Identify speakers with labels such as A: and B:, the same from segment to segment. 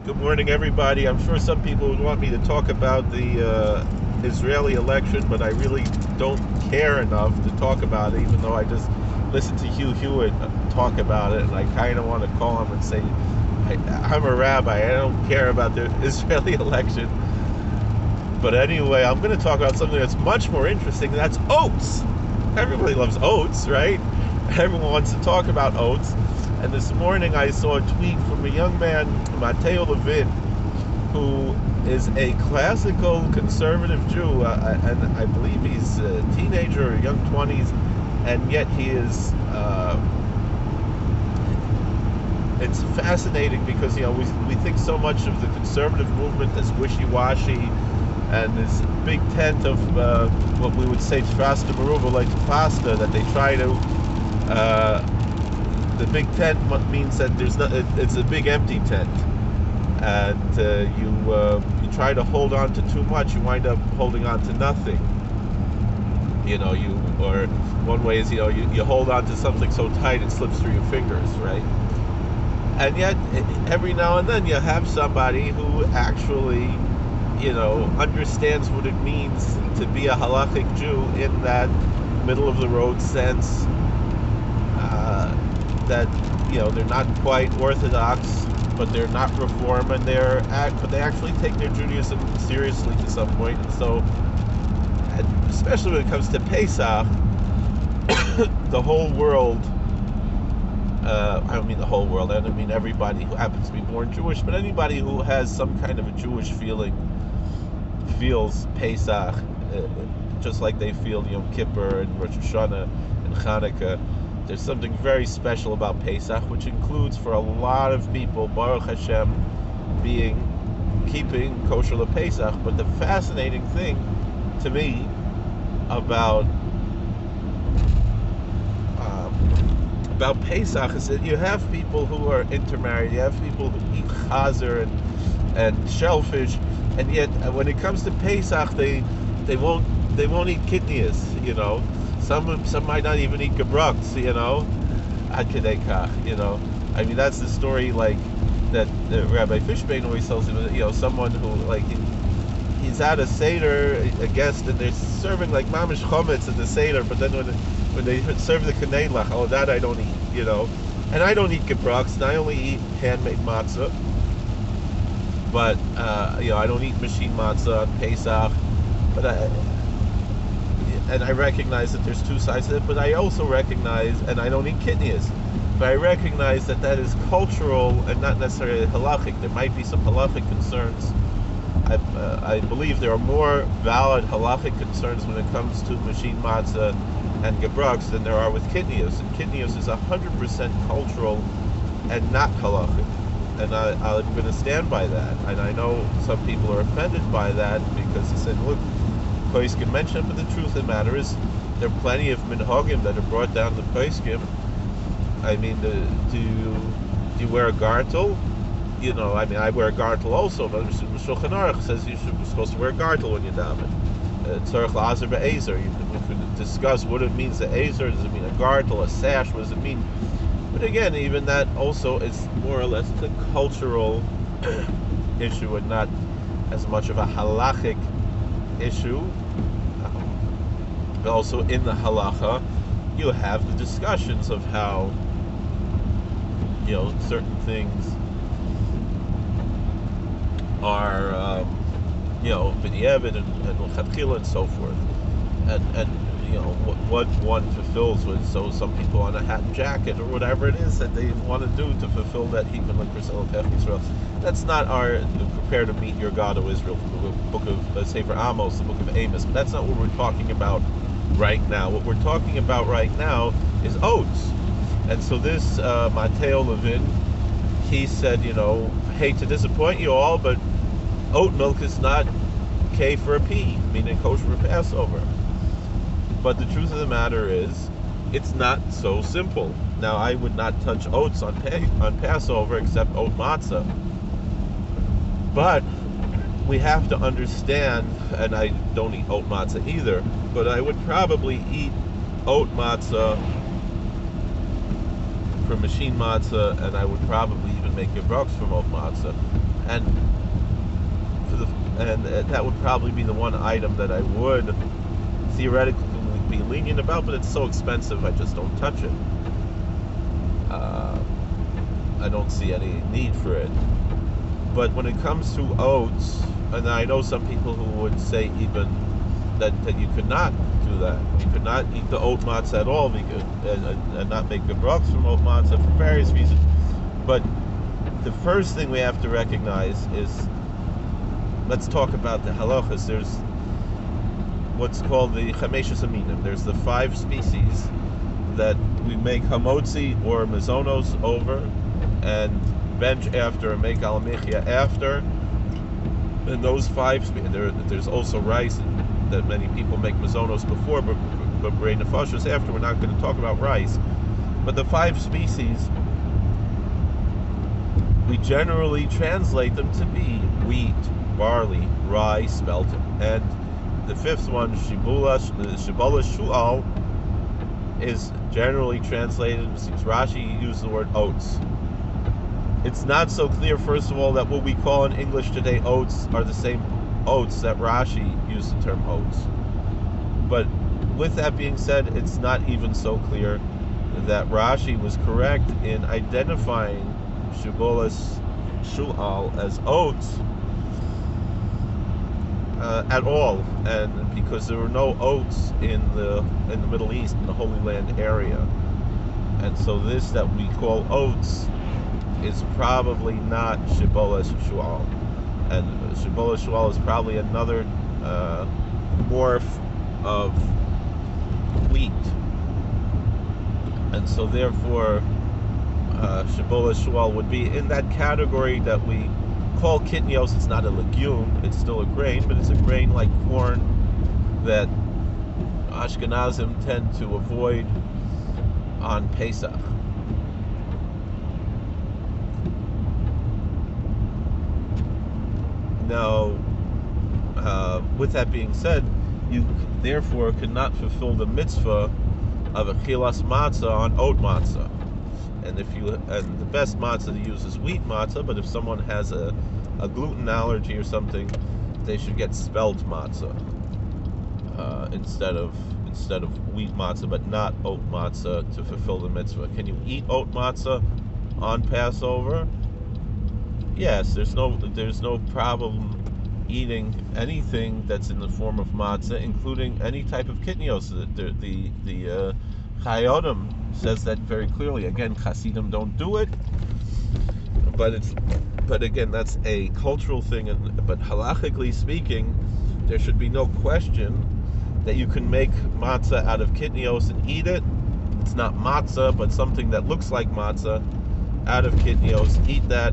A: Good morning, everybody. I'm sure some people would want me to talk about the Israeli election, but I really don't care enough to talk about it, even though I just listened to Hugh Hewitt talk about it, and I kind of want to call him and say, I'm a rabbi. I don't care about the Israeli election. But anyway, I'm going to talk about something that's much more interesting, and that's oats. Everybody loves oats, right? Everyone wants to talk about oats. And this morning I saw a tweet from a young man, Matteo Levin, who is a classical conservative Jew, and I believe he's a teenager or young 20s, and yet he is. It's fascinating because we think so much of the conservative movement as wishy-washy, and this big tent of what we would say tfasta maruva, like pasta, that they try to. The big tent means that there's not. It's a big empty tent, and you try to hold on to too much, you wind up holding on to nothing. Or one way is you hold on to something so tight it slips through your fingers, right? And yet every now and then you have somebody who actually understands what it means to be a halachic Jew in that middle of the road sense, that they're not quite orthodox, but they're not reform, and but they actually take their Judaism seriously to some point. And so, and especially when it comes to Pesach, the whole world. I don't mean the whole world. I don't mean everybody who happens to be born Jewish, but anybody who has some kind of a Jewish feeling feels Pesach, just like they feel Yom Kippur and Rosh Hashanah and Hanukkah. There's something very special about Pesach, which includes for a lot of people, Baruch Hashem, keeping kosher Pesach. But the fascinating thing to me about Pesach is that you have people who are intermarried, you have people who eat chazer and shellfish, and yet when it comes to Pesach, they won't eat kidneys. Some might not even eat gebruks. Ad kedei kach. I mean, that's the story like that Rabbi Fishbane always tells him. Someone who he's at a seder, a guest, and they're serving like mamish chometz at the seder, but then when they serve the kanelach, oh, that I don't eat. And I don't eat gebruks, and I only eat handmade matzah. But I don't eat machine matzah on Pesach. But I recognize that there's two sides to it, but I also recognize, and I don't eat kidneys, but I recognize that is cultural and not necessarily halachic. There might be some halachic concerns. I believe there are more valid halachic concerns when it comes to machine matzah and gebruks than there are with kidneys. And kidneys is 100% cultural and not halachic. And I'm going to stand by that. And I know some people are offended by that because they said, look, Poskim mentioned, but the truth of the matter is there are plenty of minhagim that are brought down to Poskim. I mean, do you wear a gartel? I wear a gartel also, but Shulchan Aruch says you're supposed to wear a gartel when you daven. Tzarech la'azer be'ezer. You can discuss what it means, the ezer. Does it mean a gartel, a sash? What does it mean? But again, even that also is more or less a cultural issue and not as much of a halachic issue. But also in the halacha, you have the discussions of how certain things are b'diavad and l'chadchila and so forth, and what one fulfills with. So some people want a hat and jacket or whatever it is that they want to do to fulfill that hikun like Priscilla Israel. That's not our prepare to meet your God, O Israel, from the book of Sefer Amos, the book of Amos. But that's not what we're talking about right now. What we're talking about right now is oats. And so this Matteo Levin, he said, hate to disappoint you all, but oat milk is not K for a P, meaning kosher for Passover. But the truth of the matter is, it's not so simple. Now, I would not touch oats on Passover except oat matzah. But we have to understand, and I don't eat oat matzah either, but I would probably eat oat matzah for machine matzah, and I would probably even make gebruks from oat matzah. and for the and that would probably be the one item that I would theoretically be lenient about, but it's so expensive I just don't touch it. I don't see any need for it. But when it comes to oats, and I know some people who would say even that you could not do that. You could not eat the oat matzah at all and not make the brachs from oat matzah for various reasons. But the first thing we have to recognize is, let's talk about the halachas. There's what's called the chameshes aminim. There's the 5 species that we make hamotzi or mazonos over, and bench after, and make alamichia after. And those 5, there's also rice that many people make mazonos before, but brain nefashos after. We're not going to talk about rice. But the 5 species, we generally translate them to be wheat, barley, rye, spelt, and the 5th one, shibula shu'al, is generally translated, since Rashi used the word oats. It's not so clear, first of all, that what we call in English today oats are the same oats that Rashi used the term oats. But with that being said, it's not even so clear that Rashi was correct in identifying shibolas shu'al as oats at all, and because there were no oats in the Middle East, in the Holy Land area, and so this that we call oats is probably not shibolas shu'al, and shibolas shu'al is probably another morph of wheat, and so therefore shibolas shu'al would be in that category that we call kitnios. It's not a legume, it's still a grain, but it's a grain like corn that Ashkenazim tend to avoid on Pesach. Now, with that being said, you therefore could not fulfill the mitzvah of a chilas matzah on oat matzah. And the best matzah to use is wheat matzah, but if someone has a gluten allergy or something, they should get spelt matzah instead of wheat matzah, but not oat matzah to fulfill the mitzvah. Can you eat oat matzah on Passover? Yes, there's no problem eating anything that's in the form of matzah, including any type of kitnios. The Chayodim says that very clearly. Again, Hasidim don't do it, but again, that's a cultural thing. But halachically speaking, there should be no question that you can make matzah out of kitnios and eat it. It's not matzah, but something that looks like matzah out of kitnios. Eat that,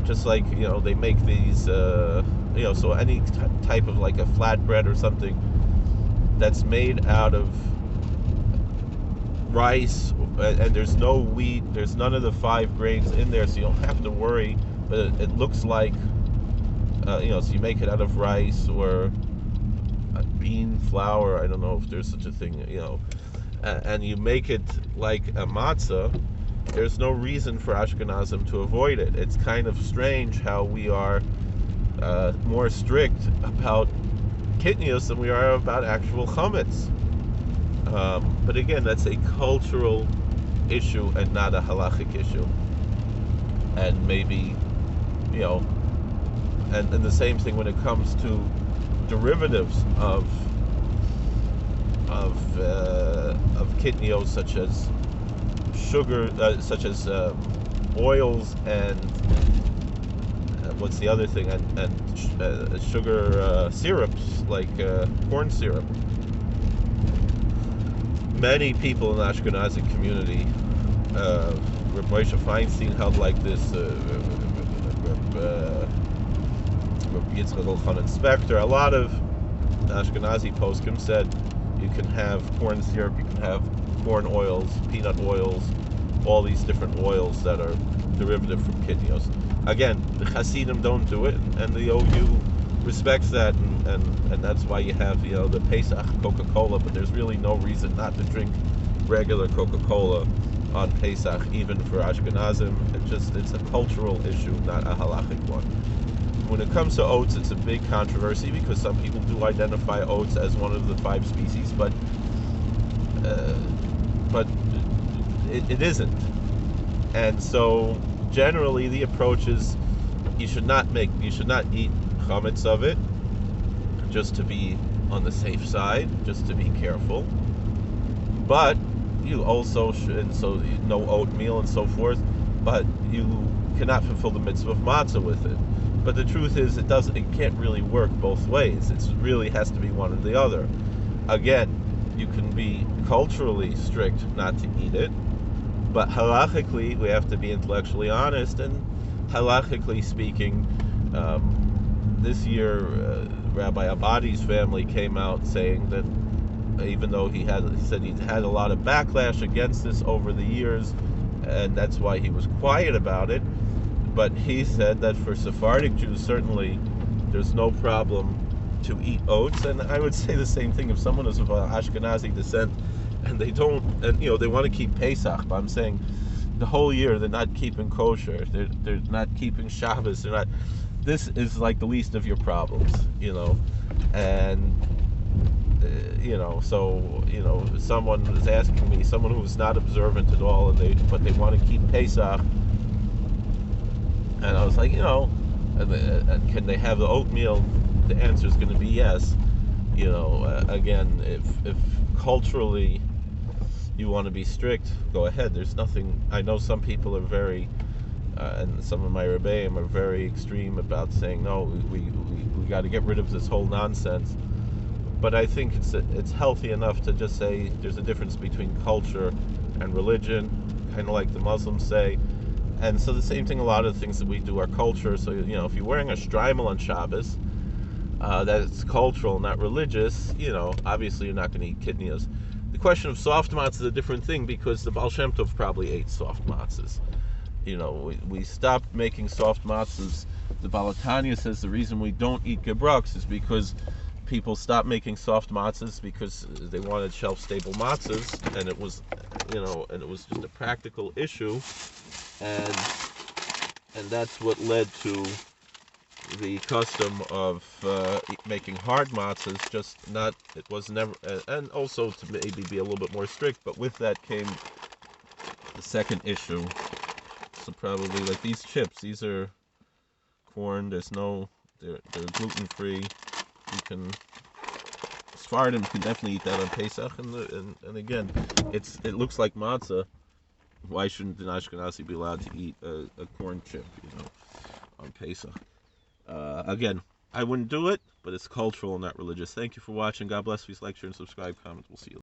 A: just like they make these. So any type of like a flatbread or something that's made out of rice, and there's no wheat, there's none of the 5 grains in there, so you don't have to worry. But it looks like, so you make it out of rice or a bean flour. I don't know if there's such a thing, and you make it like a matzah. There's no reason for Ashkenazim to avoid it. It's kind of strange how we are more strict about kitnios than we are about actual chametz. But again, that's a cultural issue and not a halachic issue. And maybe, and the same thing when it comes to derivatives of kitnios, such as sugar, such as oils, and what's the other thing? And sugar syrups like corn syrup. Many people in the Ashkenazi community, Reb Moshe Feinstein held like this, Reb Yitzchak Elchanan Spector, a lot of Ashkenazi poskim said you can have corn syrup, you can have corn oils, peanut oils, all these different oils that are derivative from kitnios. Again, the Hasidim don't do it, and the OU respects that, and that's why you have the Pesach Coca-Cola, but there's really no reason not to drink regular Coca-Cola on Pesach, even for Ashkenazim. It's a cultural issue, not a halachic one. When it comes to oats, it's a big controversy because some people do identify oats as one of the 5 species, but it isn't. And so generally the approach is you should not eat chametz of it, just to be on the safe side, just to be careful. But you also should, and so no oatmeal and so forth, but you cannot fulfill the mitzvah of matzah with it. But the truth is it can't really work both ways. It really has to be one or the other. Again, you can be culturally strict not to eat it, but halachically we have to be intellectually honest, and halachically speaking, this year Rabbi Abadi's family came out saying that even though he said he'd had a lot of backlash against this over the years, and that's why he was quiet about it, but he said that for Sephardic Jews certainly there's no problem to eat oats. And I would say the same thing if someone is of Ashkenazi descent and they want to keep Pesach, but I'm saying the whole year they're not keeping kosher, they're not keeping Shabbos, this is like the least of your problems, and someone was asking me, someone who's not observant at all, but they want to keep Pesach, and I was like, and can they have the oatmeal? The answer is going to be yes. Again, if culturally you want to be strict, go ahead. There's nothing. I know some people are very, and some of my rebbeim are very extreme about saying no. We got to get rid of this whole nonsense. But I think it's healthy enough to just say there's a difference between culture and religion, kind of like the Muslims say. And so the same thing, a lot of the things that we do are culture. So, if you're wearing a shtreimel on Shabbos, that's cultural, not religious, obviously you're not going to eat kidneys. The question of soft matzah is a different thing, because the Baal Shem Tov probably ate soft matzahs. We stopped making soft matzahs. The Baal HaTanya says the reason we don't eat gebrux is because people stopped making soft matzahs because they wanted shelf-stable matzahs, and it was just a practical issue, and that's what led to the custom of making hard matzahs. It was never, and also to maybe be a little bit more strict. But with that came the second issue. So probably like these chips, these are corn. They're gluten free. You can, Sfardim can definitely eat that on Pesach, and again, it looks like matzah. Why shouldn't an Ashkenazi be allowed to eat a corn chip, on Pesach? Again, I wouldn't do it, but it's cultural, not religious. Thank you for watching. God bless. Please like, share, and subscribe. Comment. We'll see you later.